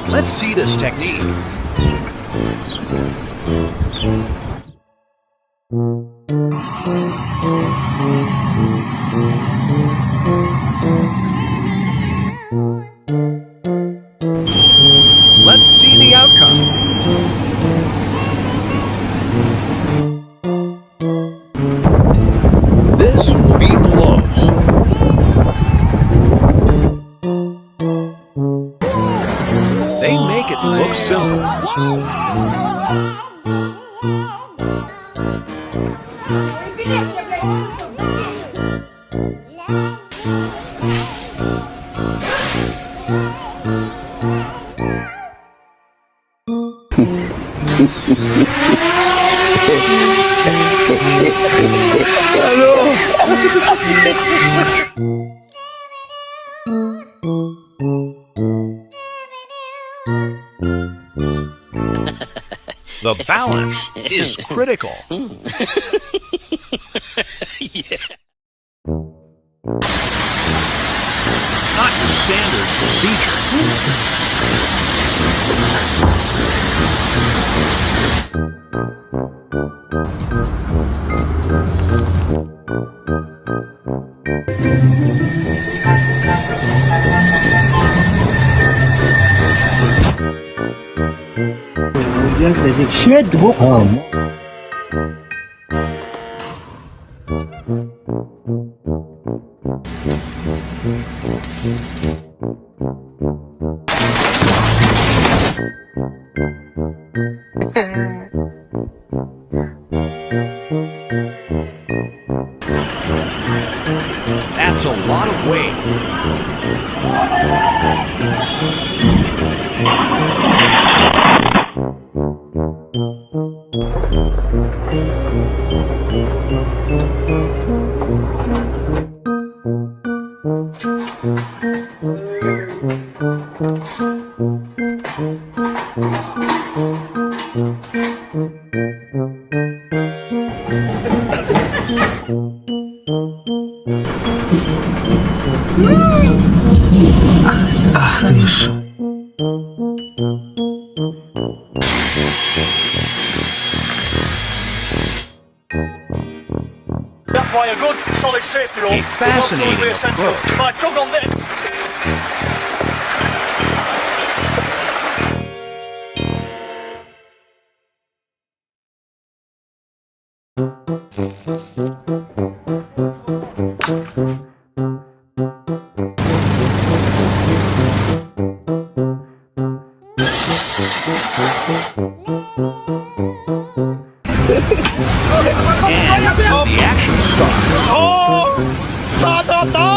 Let's see this technique. Let's see the outcome. This will be close. They make it look simple. The balance is critical. Yeah. Not your standard procedure. That's a lot of weight. Ach ty już. That's why a good, solid safety rope. A fascinating approach. If I tug on this. And the action starts. Oh! Da da da!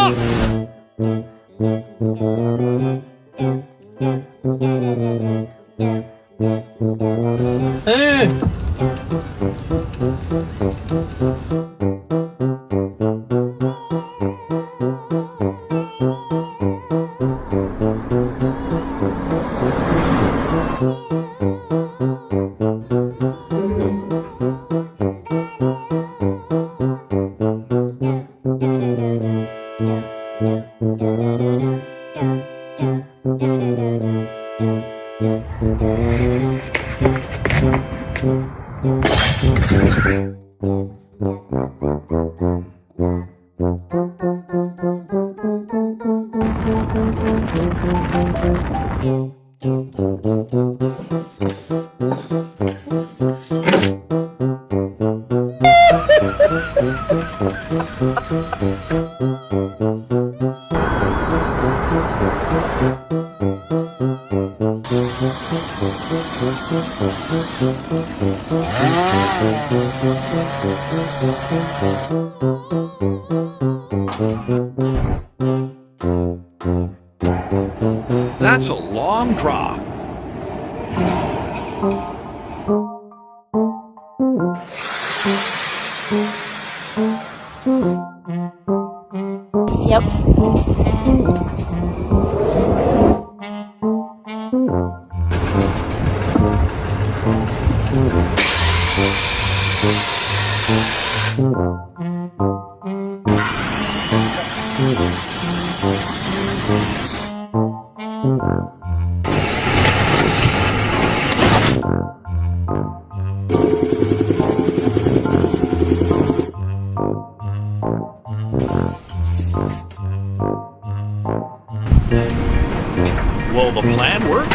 That's a long drop. Yep. Will the plan work?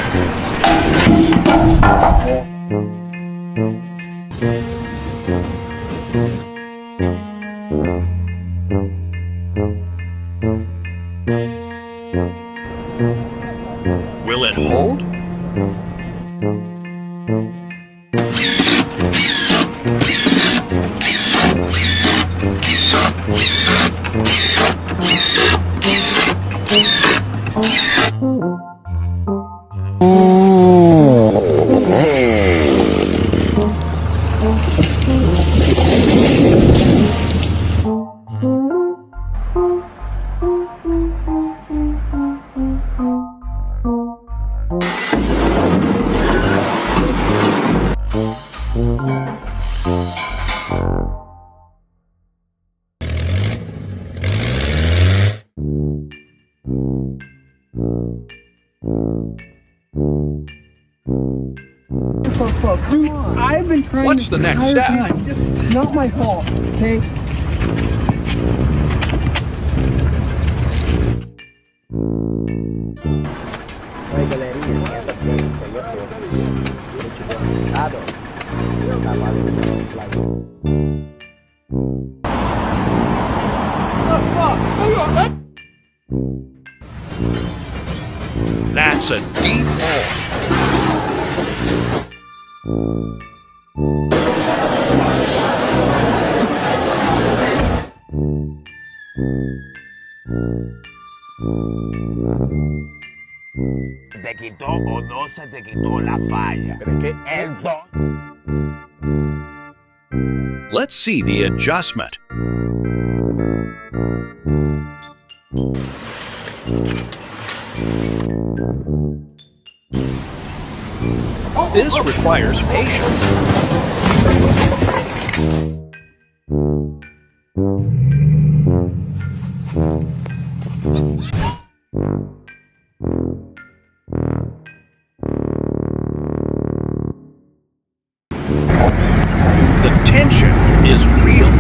Will it hold? Dude, I've been trying. What's the next step? Time. Just not my fault, okay? That's a deep hole. ¿Te quitó o no se te quitó la falla? ¿Crees que el don? Let's see the adjustment. This requires patience. The tension is real.